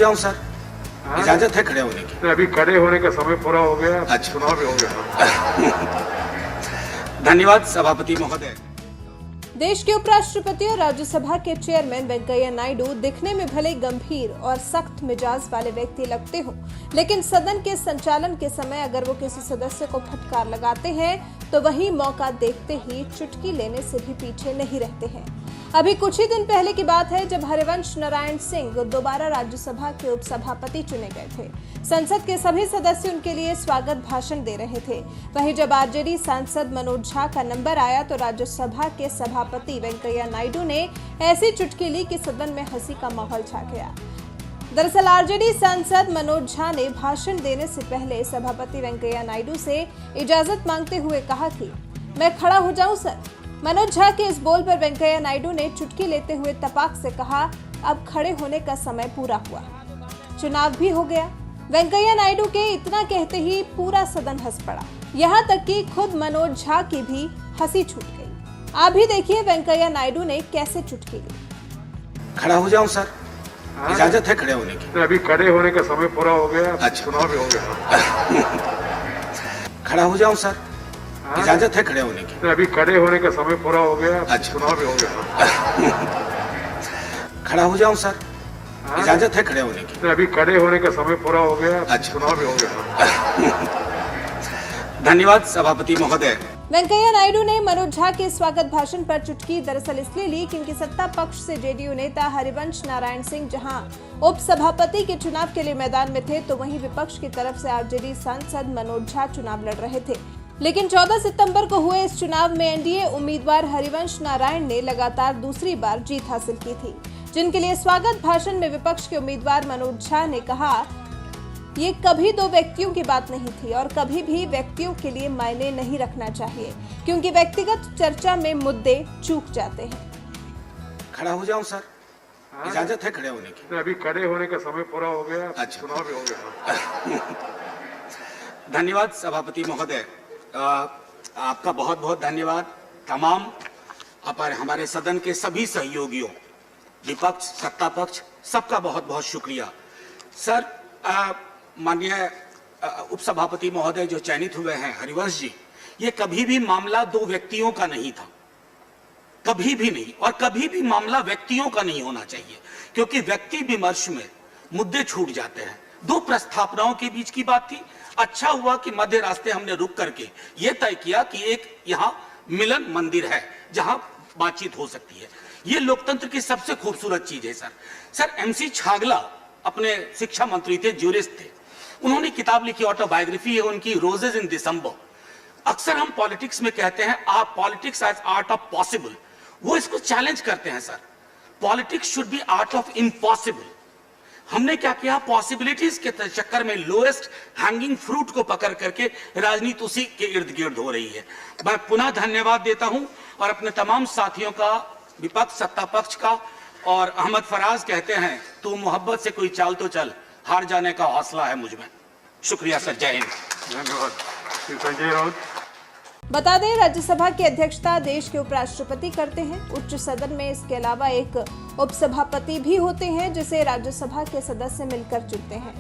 जाऊं सर? इजाजत है खड़े होने की? अभी खड़े होने का समय पूरा हो गया। अच्छा। चुनाव भी हो गया। धन्यवाद सभापति महोदय। देश के उपराष्ट्रपति और राज्यसभा के चेयरमैन वेंकैया नायडू दिखने में भले गंभीर और सख्त मिजाज वाले व्यक्ति लगते हो, लेकिन सदन के संचालन के समय अगर वो किसी सदस्य को फटकार लगाते हैं तो वही मौका देखते ही चुटकी लेने से भी पीछे नहीं रहते हैं। अभी कुछ ही दिन पहले की बात है जब हरिवंश नारायण सिंह दोबारा राज्यसभा के उपसभापति चुने गए थे। संसद के सभी सदस्य उनके लिए स्वागत भाषण दे रहे थे। वहीं जब आरजेडी सांसद मनोज झा का नंबर आया तो राज्यसभा के सभापति वेंकैया नायडू ने ऐसी चुटकी ली कि सदन में हंसी का माहौल छा गया। दरअसल आरजेडी सांसद मनोज झा ने भाषण देने से पहले सभापति वेंकैया नायडू से इजाजत मांगते हुए कहा कि मैं खड़ा हो जाऊं सर। मनोज झा के इस बोल पर वेंकैया नायडू ने चुटकी लेते हुए तपाक से कहा, अब खड़े होने का समय पूरा हुआ, चुनाव भी हो गया। वेंकैया नायडू के इतना कहते ही पूरा सदन हंस पड़ा, यहाँ तक कि खुद मनोज झा की भी हंसी छूट गई। आप भी देखिए वेंकैया नायडू ने कैसे चुटकी ली। खड़ा हो जाऊं सर? इजाजत है खड़े होने की? अभी खड़े होने का समय पूरा हो गया। अच्छा। चुनाव भी हो गया। खड़ा हो जाऊं सर? इजाजत है खड़े होने की? अभी खड़े होने का समय पूरा हो गया। अच्छा। चुनाव भी हो गया। खड़ा हो जाऊं सर? इजाजत है खड़े होने की? अभी खड़े होने का समय पूरा हो गया। अच्छा। चुनाव भी हो गया। धन्यवाद सभापति महोदय। वेंकैया नायडू ने मनोज झा के स्वागत भाषण पर चुटकी दरअसल इसलिए ली क्योंकि सत्ता पक्ष से जेडीयू नेता हरिवंश नारायण सिंह जहां उपसभापति के चुनाव के लिए मैदान में थे तो वहीं विपक्ष की तरफ से आरजेडी सांसद मनोज झा चुनाव लड़ रहे थे। लेकिन 14 सितंबर को हुए इस चुनाव में एनडीए उम्मीदवार हरिवंश नारायण ने लगातार दूसरी बार जीत हासिल की थी, जिनके लिए स्वागत भाषण में विपक्ष के उम्मीदवार मनोज झा ने कहा, ये कभी दो व्यक्तियों की बात नहीं थी और कभी भी व्यक्तियों के लिए मायने नहीं रखना चाहिए क्योंकि व्यक्तिगत चर्चा में मुद्दे चूक जाते हैं। खड़ा हो जाऊं सर? इजाजत है खड़े होने की? अभी खड़े होने का समय पूरा हो गया। अच्छा। चुनाव भी हो गया। धन्यवाद सभापति महोदय। आपका बहुत बहुत धन्यवाद। तमाम हमारे सदन के सभी सहयोगियों, विपक्ष, सत्ता पक्ष, सबका बहुत बहुत शुक्रिया। सर, माननीय उपसभापति महोदय जो चयनित हुए हैं हरिवंश जी, ये कभी भी मामला दो व्यक्तियों का नहीं था, कभी भी नहीं, और कभी भी मामला व्यक्तियों का नहीं होना चाहिए क्योंकि व्यक्ति विमर्श में मुद्दे छूट जाते हैं। दो प्रस्थापनाओं के बीच की बात थी। अच्छा हुआ कि मध्य रास्ते हमने रुक करके ये तय किया कि एक यहाँ मिलन मंदिर है जहां बातचीत हो सकती है। ये लोकतंत्र की सबसे खूबसूरत चीज है। सर एमसी छागला अपने शिक्षा मंत्री थे, ज्यूरिस्ट थे। उन्होंने किताब लिखी, ऑटोबायोग्राफी है उनकी, रोजेज इन दिसंबर। अक्सर हम पॉलिटिक्स में कहते हैं politics as art of possible, वो इसको चैलेंज करते हैं। Sir, politics should be art of impossible. हमने क्या किया, पॉसिबिलिटीज के चक्कर में लोएस्ट हैंगिंग फ्रूट को पकड़ करके राजनीति उसी के इर्द गिर्द हो रही है। मैं पुनः धन्यवाद देता हूं और अपने तमाम साथियों का, विपक्ष, सत्ता पक्ष का। और अहमद फराज कहते हैं, तू मोहब्बत से कोई चाल तो चल, हार जाने का हौसला है मुझ में। शुक्रिया सर, जय हिंद। धन्यवाद। संजय राउत। बता दें, राज्यसभा की अध्यक्षता देश के उपराष्ट्रपति करते हैं। उच्च सदन में इसके अलावा एक उपसभापति भी होते हैं जिसे राज्यसभा के सदस्य मिलकर चुनते हैं।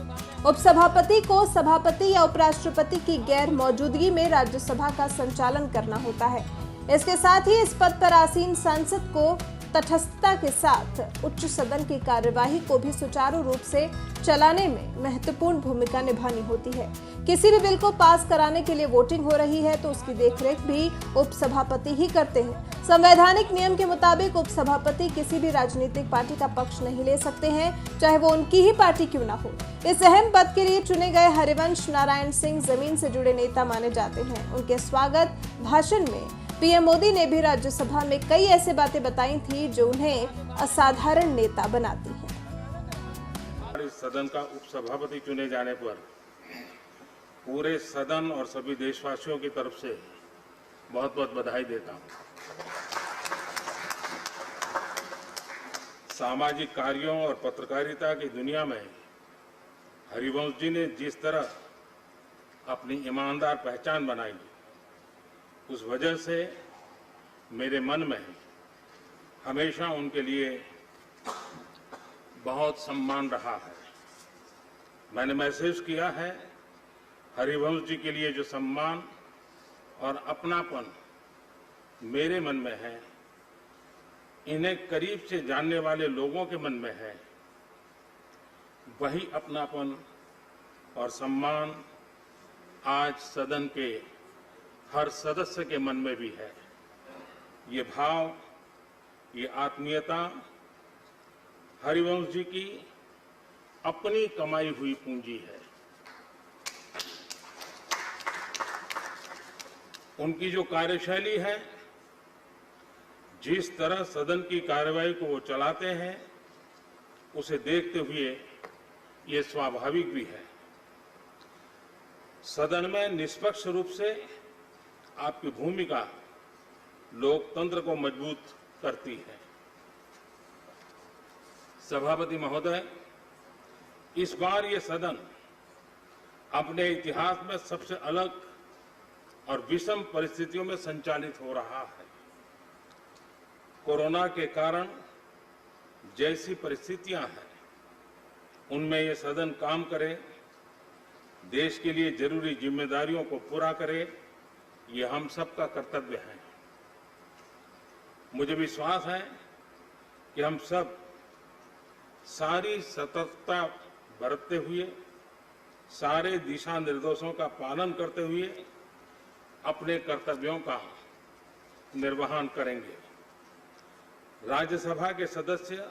उपसभापति को सभापति या उपराष्ट्रपति की गैर मौजूदगी में राज्यसभा का संचालन करना होता है। इसके साथ ही इस पद पर आसीन सांसद को तटस्थता के साथ उच्च सदन की कार्यवाही को भी सुचारू रूप से चलाने में महत्वपूर्ण भूमिका निभानी होती है। किसी भी बिल को पास कराने के लिए वोटिंग हो रही है तो उसकी देखरेख भी उपसभापति ही करते हैं। संवैधानिक नियम के मुताबिक उपसभापति किसी भी राजनीतिक पार्टी का पक्ष नहीं ले सकते हैं, चाहे वो उनकी ही पार्टी क्यों ना हो। इस अहम पद के लिए चुने गए हरिवंश नारायण सिंह जमीन से जुड़े नेता माने जाते हैं। उनके स्वागत भाषण में पीएम मोदी ने भी राज्यसभा में कई ऐसी बातें बताई थी जो उन्हें असाधारण नेता बनाती हैं। सदन का उपसभापति चुने जाने पर पूरे सदन और सभी देशवासियों की तरफ से बहुत बहुत बधाई देता हूं। सामाजिक कार्यों और पत्रकारिता की दुनिया में हरिवंश जी ने जिस तरह अपनी ईमानदार पहचान बनाई, उस वजह से मेरे मन में हमेशा उनके लिए बहुत सम्मान रहा है। मैंने महसूस किया है हरिवंश जी के लिए जो सम्मान और अपनापन मेरे मन में है, इन्हें करीब से जानने वाले लोगों के मन में है, वही अपनापन और सम्मान आज सदन के हर सदस्य के मन में भी है। ये भाव, ये आत्मीयता हरिवंश जी की अपनी कमाई हुई पूंजी है। उनकी जो कार्यशैली है, जिस तरह सदन की कार्यवाही को वो चलाते हैं, उसे देखते हुए ये स्वाभाविक भी है। सदन में निष्पक्ष रूप से आपकी भूमिका लोकतंत्र को मजबूत करती है। सभापति महोदय, इस बार ये सदन अपने इतिहास में सबसे अलग और विषम परिस्थितियों में संचालित हो रहा है। कोरोना के कारण जैसी परिस्थितियां हैं, उनमें ये सदन काम करे, देश के लिए जरूरी जिम्मेदारियों को पूरा करे, ये हम सबका कर्तव्य है। मुझे विश्वास है कि हम सब सारी सतर्कता बरतते हुए, सारे दिशा निर्देशों का पालन करते हुए अपने कर्तव्यों का निर्वहन करेंगे। राज्यसभा के सदस्य,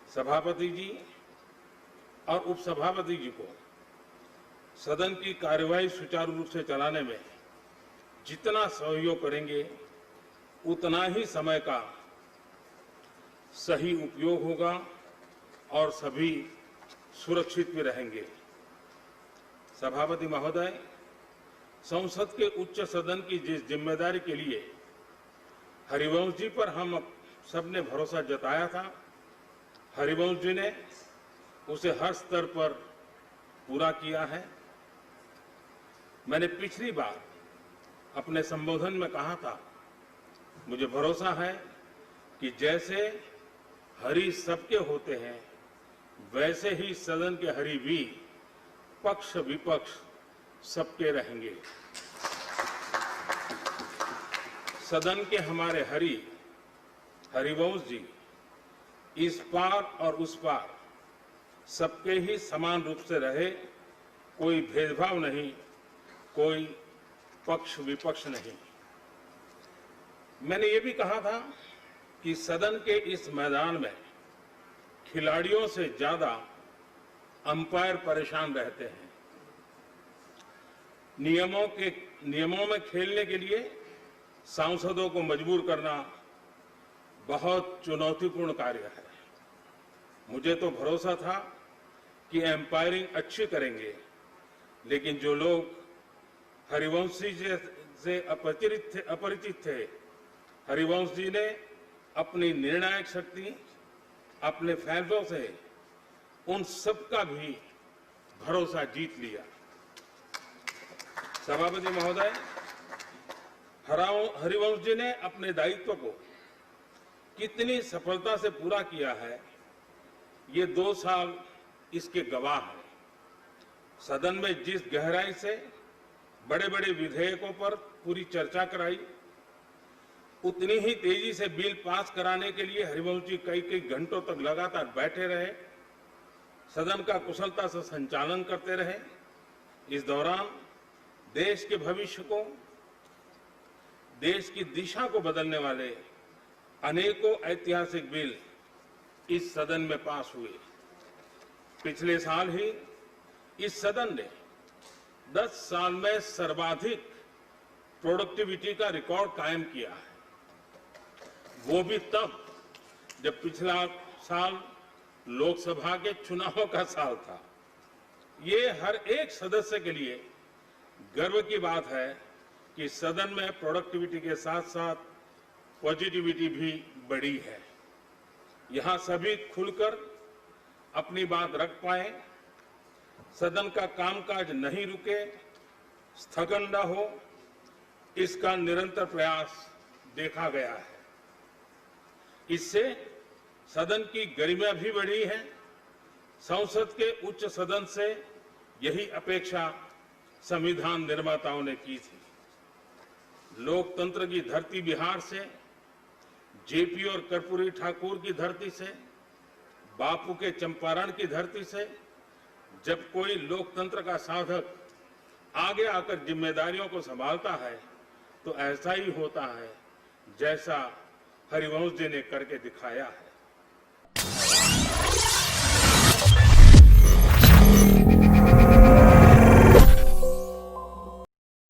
सभापति जी और उपसभापति जी को सदन की कार्यवाही सुचारू रूप से चलाने में जितना सहयोग करेंगे, उतना ही समय का सही उपयोग होगा और सभी सुरक्षित भी रहेंगे। सभापति महोदय, संसद के उच्च सदन की जिस जिम्मेदारी के लिए हरिवंश जी पर हम सबने भरोसा जताया था, हरिवंश जी ने उसे हर स्तर पर पूरा किया है। मैंने पिछली बार अपने संबोधन में कहा था, मुझे भरोसा है कि जैसे हरि सबके होते हैं, वैसे ही सदन के हरि भी पक्ष विपक्ष सबके रहेंगे। सदन के हमारे हरिवंश जी इस पार और उस पार सबके ही समान रूप से रहे, कोई भेदभाव नहीं, कोई पक्ष विपक्ष नहीं। मैंने ये भी कहा था कि सदन के इस मैदान में खिलाड़ियों से ज्यादा अंपायर परेशान रहते हैं। नियमों में खेलने के लिए सांसदों को मजबूर करना बहुत चुनौतीपूर्ण कार्य है। मुझे तो भरोसा था कि एम्पायरिंग अच्छी करेंगे, लेकिन जो लोग हरिवंश जी से अपरिचित थे, हरिवंश जी ने अपनी निर्णायक शक्ति, अपने फैसलों से उन सबका भी भरोसा जीत लिया। सभापति महोदय, हरिवंश जी ने अपने दायित्व को कितनी सफलता से पूरा किया है, ये 2 साल इसके गवाह हैं। सदन में जिस गहराई से बड़े बड़े विधेयकों पर पूरी चर्चा कराई, उतनी ही तेजी से बिल पास कराने के लिए हरिवंश जी कई घंटों तक लगातार बैठे रहे, सदन का कुशलता से संचालन करते रहे। इस दौरान देश के भविष्य को, देश की दिशा को बदलने वाले अनेकों ऐतिहासिक बिल इस सदन में पास हुए। पिछले साल ही इस सदन ने 10 साल में सर्वाधिक प्रोडक्टिविटी का रिकॉर्ड कायम किया है, वो भी तब जब पिछला साल लोकसभा के चुनावों का साल था। ये हर एक सदस्य के लिए गर्व की बात है कि सदन में प्रोडक्टिविटी के साथ साथ पॉजिटिविटी भी बढ़ी है। यहां सभी खुलकर अपनी बात रख पाए, सदन का कामकाज नहीं रुके, स्थगन न हो, इसका निरंतर प्रयास देखा गया है। इससे सदन की गरिमा भी बढ़ी है, संसद के उच्च सदन से यही अपेक्षा संविधान निर्माताओं ने की थी। लोकतंत्र की धरती बिहार से, जेपी और कर्पूरी ठाकुर की धरती से, बापू के चंपारण की धरती से जब कोई लोकतंत्र का साधक आगे आकर जिम्मेदारियों को संभालता है तो ऐसा ही होता है जैसा हरिवंश जी ने करके दिखाया है।